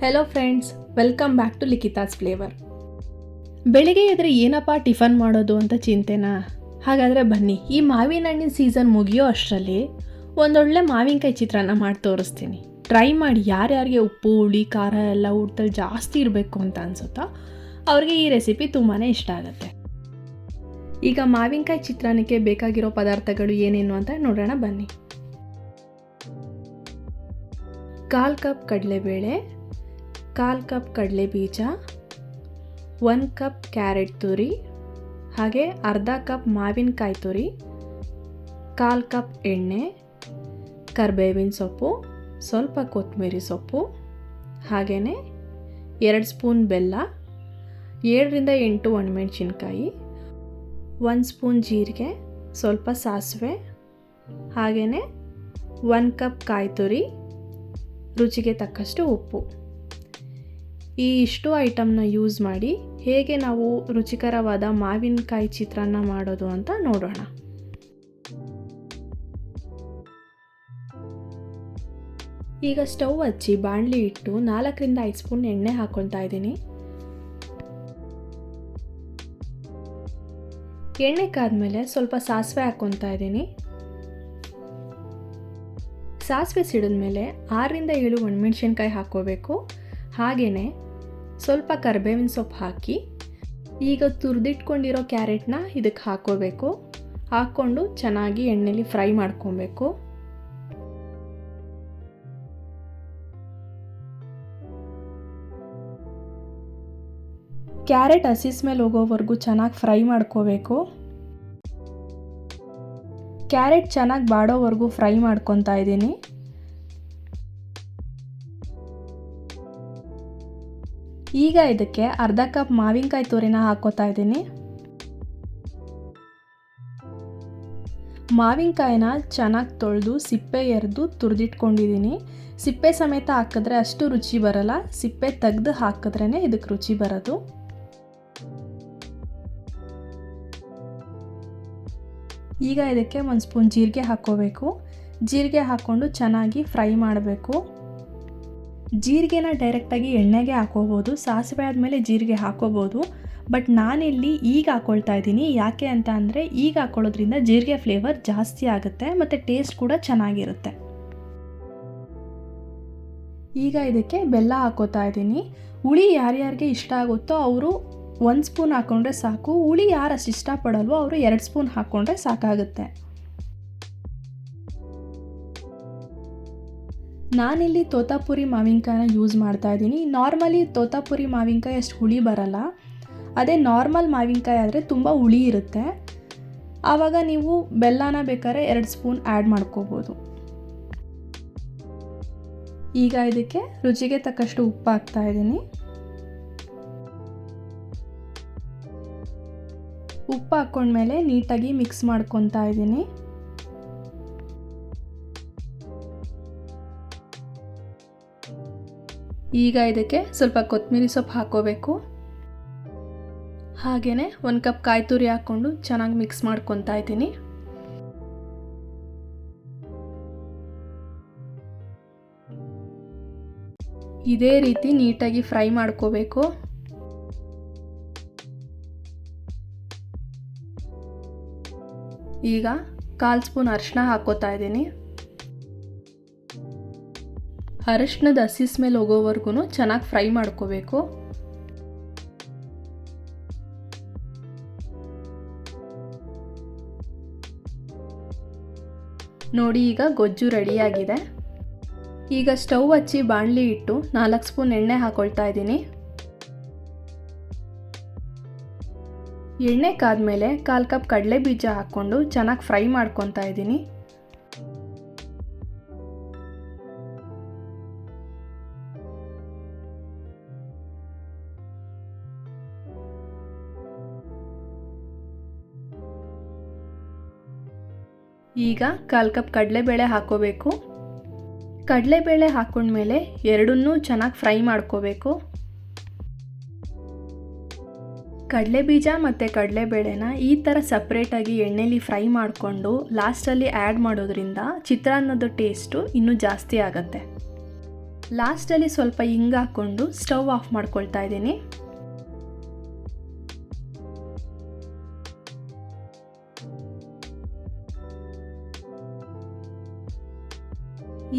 Hello friends, welcome back to Likhitha's flavour. ಬೆಳಿಗ್ಗೆ ಎದ್ರೆ ಏನಪ್ಪ ಟಿಫನ್ ಮಾಡೋದು ಅಂತ ಚಿಂತೆನಾ? ಹಾಗಾದರೆ ಬನ್ನಿ, ಈ ಮಾವಿನ ಹಣ್ಣಿನ ಸೀಸನ್ ಮುಗಿಯೋ ಅಷ್ಟರಲ್ಲಿ ಒಂದೊಳ್ಳೆ ಮಾವಿನಕಾಯಿ ಚಿತ್ರಾನ್ನ ಮಾಡಿ ತೋರಿಸ್ತೀನಿ. ಟ್ರೈ ಮಾಡಿ. ಯಾರ್ಯಾರಿಗೆ ಉಪ್ಪು ಹುಳಿ ಖಾರ ಎಲ್ಲ ಊಟದಲ್ಲಿ ಜಾಸ್ತಿ ಇರಬೇಕು ಅಂತ ಅನಿಸುತ್ತೋ ಅವ್ರಿಗೆ ಈ ರೆಸಿಪಿ ತುಂಬಾ ಇಷ್ಟ ಆಗುತ್ತೆ. ಈಗ ಮಾವಿನಕಾಯಿ ಚಿತ್ರಾನ್ನಕ್ಕೆ ಬೇಕಾಗಿರೋ ಪದಾರ್ಥಗಳು ಏನೇನು ಅಂತ ನೋಡೋಣ ಬನ್ನಿ. 1/4 ಕಪ್ ಕಡಲೆಬೇಳೆ, 1/4 ಕಪ್ ಕಡಲೆ ಬೀಜ, 1 ಕಪ್ ಕ್ಯಾರೆಟ್ ತುರಿ, ಹಾಗೆ ಅರ್ಧ ಕಪ್ ಮಾವಿನಕಾಯಿ ತುರಿ, 1/4 ಕಪ್ ಎಣ್ಣೆ, ಕರಿಬೇವಿನ ಸೊಪ್ಪು, ಸ್ವಲ್ಪ ಕೊತ್ತಂಬರಿ ಸೊಪ್ಪು, ಹಾಗೆಯೇ 2 ಸ್ಪೂನ್ ಬೆಲ್ಲ, 7ರಿಂದ 8 ಒಣಮೆಣಸಿನ್ಕಾಯಿ, 1 ಸ್ಪೂನ್ ಜೀರಿಗೆ, ಸ್ವಲ್ಪ ಸಾಸಿವೆ, ಹಾಗೆಯೇ 1 ಕಪ್ ಕಾಯಿ ತುರಿ, ರುಚಿಗೆ ತಕ್ಕಷ್ಟು ಉಪ್ಪು. ಈ ಇಷ್ಟು ಐಟಮ್ನ ಯೂಸ್ ಮಾಡಿ ಹೇಗೆ ನಾವು ರುಚಿಕರವಾದ ಮಾವಿನಕಾಯಿ ಚಿತ್ರಾನ್ನ ಮಾಡೋದು ಅಂತ ನೋಡೋಣ. ಈಗ ಸ್ಟವ್ ಹಚ್ಚಿ ಬಾಣಲಿ ಇಟ್ಟು 4ರಿಂದ 5 ಸ್ಪೂನ್ ಎಣ್ಣೆ ಹಾಕ್ಕೊಳ್ತಾ ಇದ್ದೀನಿ. ಎಣ್ಣೆ ಕಾದ್ಮೇಲೆ ಸ್ವಲ್ಪ ಸಾಸಿವೆ ಹಾಕ್ಕೊಳ್ತಾ ಇದ್ದೀನಿ. ಸಾಸಿವೆ ಸಿಡಿದ್ಮೇಲೆ 6ರಿಂದ 7 ಒಣಮೆಣಸಿನ್ಕಾಯಿ ಹಾಕ್ಕೋಬೇಕು. ಹಾಗೆಯೇ ಸ್ವಲ್ಪ ಕರಿಬೇವಿನ ಸೊಪ್ಪು ಹಾಕಿ ಈಗ ತುರಿದಿಟ್ಕೊಂಡಿರೋ ಕ್ಯಾರೆಟ್ನ ಇದಕ್ಕೆ ಹಾಕ್ಕೋಬೇಕು. ಹಾಕ್ಕೊಂಡು ಚೆನ್ನಾಗಿ ಎಣ್ಣೆಲಿ ಫ್ರೈ ಮಾಡ್ಕೊಬೇಕು. ಕ್ಯಾರೆಟ್ ಹಸಿ ಸ್ಮೆಲ್ ಹೋಗೋವರೆಗೂ ಚೆನ್ನಾಗಿ ಫ್ರೈ ಮಾಡ್ಕೋಬೇಕು. ಕ್ಯಾರೆಟ್ ಚೆನ್ನಾಗಿ ಬಾಡೋವರೆಗೂ ಫ್ರೈ ಮಾಡ್ಕೊತಾ ಇದ್ದೀನಿ. ಈಗ ಇದಕ್ಕೆ ಅರ್ಧ ಕಪ್ ಮಾವಿನಕಾಯಿ ತುರಿನ ಹಾಕ್ಕೋತಾ ಇದ್ದೀನಿ. ಮಾವಿನಕಾಯಿನ ಚೆನ್ನಾಗಿ ತೊಳೆದು ಸಿಪ್ಪೆ ಎರೆದು ತುರಿದಿಟ್ಕೊಂಡಿದ್ದೀನಿ. ಸಿಪ್ಪೆ ಸಮೇತ ಹಾಕಿದ್ರೆ ಅಷ್ಟು ರುಚಿ ಬರಲ್ಲ, ಸಿಪ್ಪೆ ತೆಗೆದು ಹಾಕಿದ್ರೇ ಇದಕ್ಕೆ ರುಚಿ ಬರೋದು. ಈಗ ಇದಕ್ಕೆ 1 ಸ್ಪೂನ್ ಜೀರಿಗೆ ಹಾಕ್ಕೋಬೇಕು. ಜೀರಿಗೆ ಹಾಕ್ಕೊಂಡು ಚೆನ್ನಾಗಿ ಫ್ರೈ ಮಾಡಬೇಕು. ಜೀರಿಗೆನ ಡೈರೆಕ್ಟಾಗಿ ಎಣ್ಣೆಗೆ ಹಾಕೋಬೋದು, ಸಾಸಿವೆ ಆದಮೇಲೆ ಜೀರಿಗೆ ಹಾಕೋಬೋದು. ಬಟ್ ನಾನಿಲ್ಲಿ ಈಗ ಹಾಕ್ಕೊಳ್ತಾ ಇದ್ದೀನಿ. ಯಾಕೆ ಅಂತ ಅಂದರೆ ಈಗ ಹಾಕ್ಕೊಳ್ಳೋದ್ರಿಂದ ಜೀರಿಗೆ ಫ್ಲೇವರ್ ಜಾಸ್ತಿ ಆಗುತ್ತೆ ಮತ್ತು ಟೇಸ್ಟ್ ಕೂಡ ಚೆನ್ನಾಗಿರುತ್ತೆ. ಈಗ ಇದಕ್ಕೆ ಬೆಲ್ಲ ಹಾಕೋತಾ ಇದ್ದೀನಿ. ಹುಳಿ ಯಾರ್ಯಾರಿಗೆ ಇಷ್ಟ ಆಗುತ್ತೋ ಅವರು 1 ಸ್ಪೂನ್ ಹಾಕ್ಕೊಂಡ್ರೆ ಸಾಕು. ಹುಳಿ ಯಾರು ಅಷ್ಟು ಇಷ್ಟಪಡಲ್ವೋ ಅವರು 2 ಸ್ಪೂನ್ ಹಾಕ್ಕೊಂಡ್ರೆ ಸಾಕಾಗುತ್ತೆ. ನಾನಿಲ್ಲಿ ತೋತಾಪುರಿ ಮಾವಿನಕಾಯಿನ ಯೂಸ್ ಮಾಡ್ತಾ ಇದ್ದೀನಿ. ನಾರ್ಮಲಿ ತೋತಾಪುರಿ ಮಾವಿನಕಾಯಿ ಅಷ್ಟು ಹುಳಿ ಬರಲ್ಲ. ಅದೇ ನಾರ್ಮಲ್ ಮಾವಿನಕಾಯಿ ಆದರೆ ತುಂಬ ಹುಳಿ ಇರುತ್ತೆ. ಆವಾಗ ನೀವು ಬೆಲ್ಲನ ಬೇಕಾದ್ರೆ 2 ಸ್ಪೂನ್ ಆ್ಯಡ್ ಮಾಡ್ಕೋಬೋದು. ಈಗ ಇದಕ್ಕೆ ರುಚಿಗೆ ತಕ್ಕಷ್ಟು ಉಪ್ಪು ಹಾಕ್ತಾ ಇದ್ದೀನಿ. ಉಪ್ಪು ಹಾಕ್ಕೊಂಡ್ಮೇಲೆ ನೀಟಾಗಿ ಮಿಕ್ಸ್ ಮಾಡ್ಕೊತಾ ಇದ್ದೀನಿ. ಈಗ ಇದಕ್ಕೆ ಸ್ವಲ್ಪ ಕೊತ್ತಂಬರಿ ಸೊಪ್ಪು ಹಾಕ್ಕೋಬೇಕು. ಹಾಗೆಯೇ 1 ಕಪ್ ಕಾಯಿ ತುರಿ ಹಾಕ್ಕೊಂಡು ಚೆನ್ನಾಗಿ ಮಿಕ್ಸ್ ಮಾಡ್ಕೊತಾ ಇದ್ದೀನಿ. ಇದೇ ರೀತಿ ನೀಟಾಗಿ ಫ್ರೈ ಮಾಡ್ಕೋಬೇಕು. ಈಗ 1/4 ಸ್ಪೂನ್ ಅರಿಶಿನ ಹಾಕ್ಕೋತಾ ಇದ್ದೀನಿ. ಅರಿಶಿನದ ಹಸಿ ಸ್ಮೆಲ್ ಹೋಗೋವರೆಗೂ ಚೆನ್ನಾಗಿ ಫ್ರೈ ಮಾಡ್ಕೋಬೇಕು. ನೋಡಿ, ಈಗ ಗೊಜ್ಜು ರೆಡಿಯಾಗಿದೆ. ಈಗ ಸ್ಟವ್ ಹಚ್ಚಿ ಬಾಣಲಿ ಇಟ್ಟು 4 ಸ್ಪೂನ್ ಎಣ್ಣೆ ಹಾಕ್ಕೊಳ್ತಾ ಇದ್ದೀನಿ. ಎಣ್ಣೆ ಕಾದ್ಮೇಲೆ 1/4 ಕಪ್ ಕಡಲೆ ಬೀಜ ಹಾಕ್ಕೊಂಡು ಚೆನ್ನಾಗಿ ಫ್ರೈ ಮಾಡ್ಕೊತಾ ಇದ್ದೀನಿ. ಈಗ 1/4 ಕಪ್ ಕಡಲೆಬೇಳೆ ಹಾಕ್ಕೋಬೇಕು. ಕಡಲೆಬೇಳೆ ಹಾಕ್ಕೊಂಡ್ಮೇಲೆ ಎರಡನ್ನೂ ಚೆನ್ನಾಗಿ ಫ್ರೈ ಮಾಡ್ಕೋಬೇಕು. ಕಡಲೆ ಬೀಜ ಮತ್ತು ಕಡಲೆಬೇಳೆನ ಈ ಥರ ಸಪ್ರೇಟಾಗಿ ಎಣ್ಣೆಲಿ ಫ್ರೈ ಮಾಡಿಕೊಂಡು ಲಾಸ್ಟಲ್ಲಿ ಆ್ಯಡ್ ಮಾಡೋದ್ರಿಂದ ಚಿತ್ರಾನ್ನದ ಟೇಸ್ಟು ಇನ್ನೂ ಜಾಸ್ತಿ ಆಗುತ್ತೆ. ಲಾಸ್ಟಲ್ಲಿ ಸ್ವಲ್ಪ ಹಿಂಗೆ ಹಾಕ್ಕೊಂಡು ಸ್ಟವ್ ಆಫ್ ಮಾಡ್ಕೊಳ್ತಾ ಇದ್ದೀನಿ.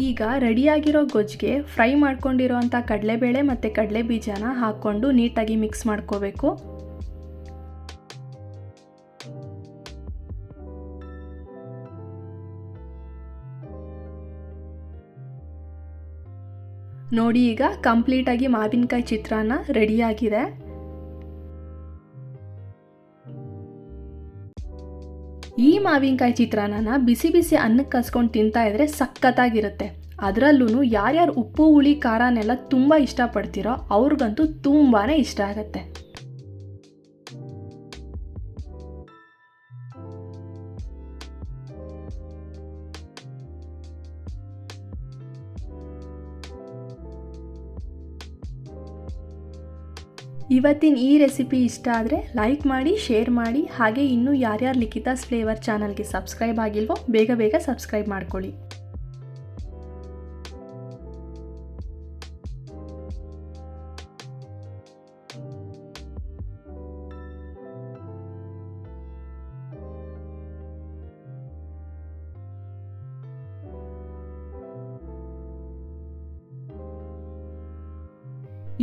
ಈಗ ರೆಡಿಯಾಗಿರೋ ಗೊಜ್ಜಿಗೆ ಫ್ರೈ ಮಾಡ್ಕೊಂಡಿರೋವಂಥ ಕಡಲೆಬೇಳೆ ಮತ್ತು ಕಡಲೆ ಬೀಜನ ಹಾಕ್ಕೊಂಡು ನೀಟಾಗಿ ಮಿಕ್ಸ್ ಮಾಡ್ಕೋಬೇಕು. ನೋಡಿ, ಈಗ ಕಂಪ್ಲೀಟಾಗಿ ಮಾವಿನಕಾಯಿ ಚಿತ್ರಾನ್ನ ರೆಡಿಯಾಗಿದೆ. ಈ ಮಾವಿನಕಾಯಿ ಚಿತ್ರಾನ್ನ ಬಿಸಿ ಬಿಸಿ ಅನ್ನಕ್ಕೆ ಕಸ್ಕೊಂಡು ತಿಂತಾ ಇದ್ರೆ ಸಖತ್ತಾಗಿರುತ್ತೆ. ಅದರಲ್ಲೂ ಯಾರ್ಯಾರು ಉಪ್ಪು ಹುಳಿ ಖಾರನೆಲ್ಲ ತುಂಬ ಇಷ್ಟಪಡ್ತೀರೋ ಅವ್ರಿಗಂತೂ ತುಂಬಾ ಇಷ್ಟ ಆಗುತ್ತೆ. ಇವತ್ತಿನ ಈ ರೆಸಿಪಿ ಇಷ್ಟ ಆದರೆ ಲೈಕ್ ಮಾಡಿ, ಶೇರ್ ಮಾಡಿ. ಹಾಗೆ ಇನ್ನೂ ಯಾರ್ಯಾರು ಲಿಖಿತಾಸ್ ಫ್ಲೇವರ್ ಚಾನಲ್ಗೆ ಸಬ್ಸ್ಕ್ರೈಬ್ ಆಗಿಲ್ವೋ ಬೇಗ ಬೇಗ ಸಬ್ಸ್ಕ್ರೈಬ್ ಮಾಡ್ಕೊಳ್ಳಿ.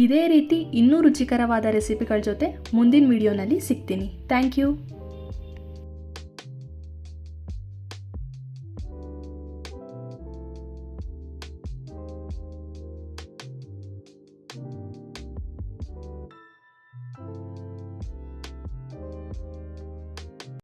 ಇದೇ ರೀತಿ ಇನ್ನೂ ರುಚಿಕರವಾದ ರೆಸಿಪಿಗಳ ಜೊತೆ ಮುಂದಿನ ವಿಡಿಯೋನಲ್ಲಿ ಸಿಗ್ತೀನಿ. Thank you.